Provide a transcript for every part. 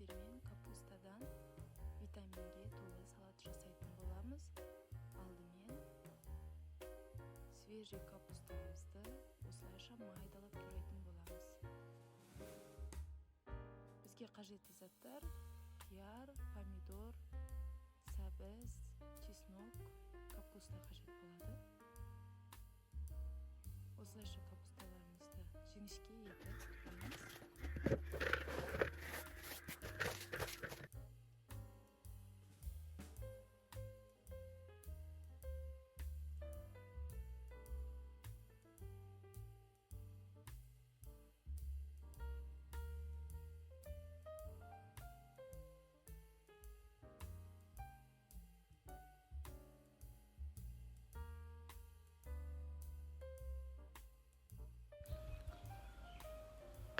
сіздермен капустадан витаминге толы салат жасайтын боламыз. Алдымен свежий капустамызды осылайша майдалап турайтын боламыз. Бізге қажетті заттар: қияр, помидор, сәбіз, чеснок, капуста қажет болады. Осылайша капусталарымызды жіңішке етіп тураймыз.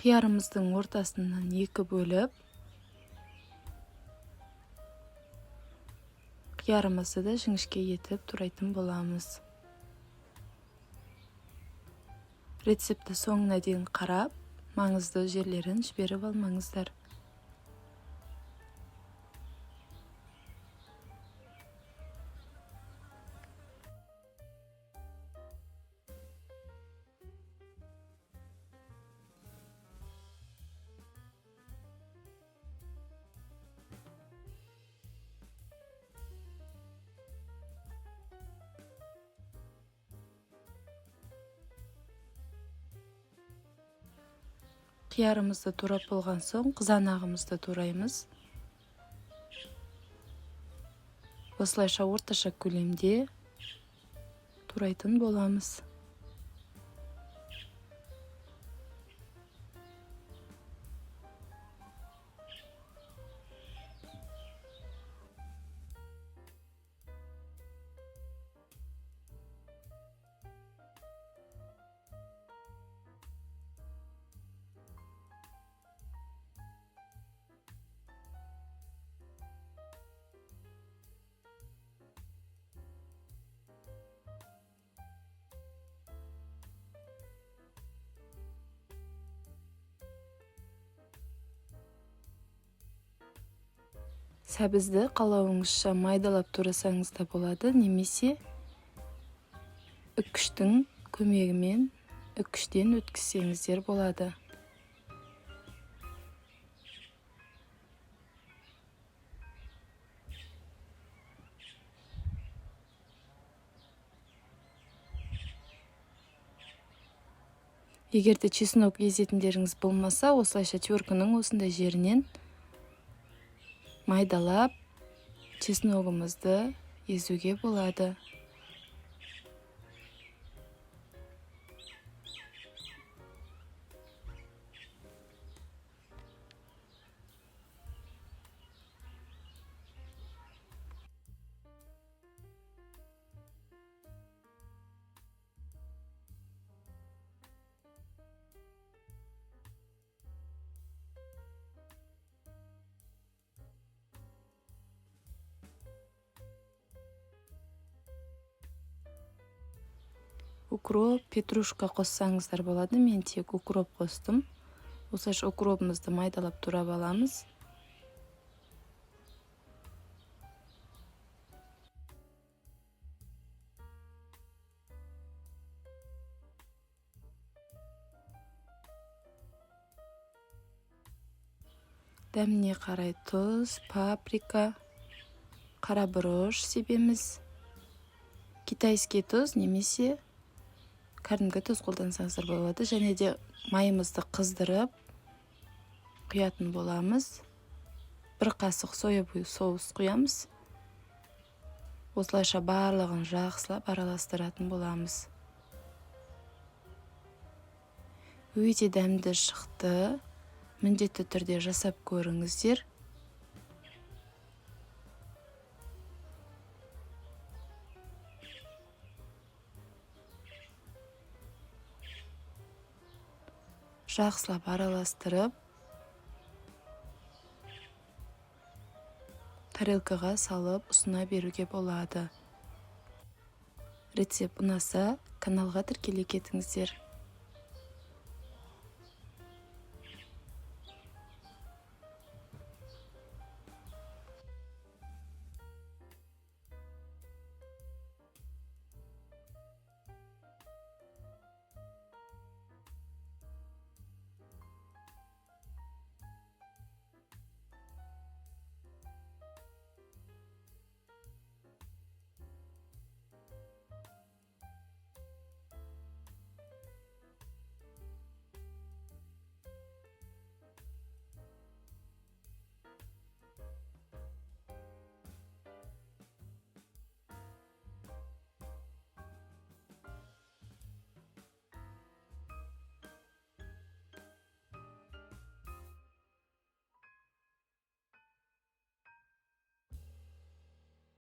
Қиярымыздың ортасынан екі бөліп, қиярымызды да жіңішке етіп турайтын боламыз. Рецепті соңына дейін қарап, маңызды жерлерін жіберіп алмаңыздар. Қиярымызды турап болған соң қызанағымызды тураймыз. Осылайша орташа көлемде турайтын боламыз. Сәбізді қалауыңызша майдалап турасаңыз да болады, немесе үккіштің көмегімен үккіштен өткізсеңіздер болады. Егерде чеснок езетіндеріңіз болмаса, осылайша теркінің осындай жерінен майдалап чесногымызды езуге болады. Укроп, петрушка қоссаңыздар болады. Мен тек укроп қостым. Осылайша укропымызды майдалап турап аламыз. Дәміне қарай тұз, паприка, қарабұрыш себеміз. Китайский тұз немесе кәдімгі тұз қолдансаңыздар болады. Және де майымызды қыздырып құятын боламыз. Бір қасық соя соус құямыз. Осылайша барлығын жақсылап араластыратын боламыз. Өте дәмді шықты. Міндетті түрде жасап көріңіздер. Жақсылап араластырып, тарелкаға салып ұсына беруге болады. Рецепт ұнаса, каналға тіркеле кетіңіздер.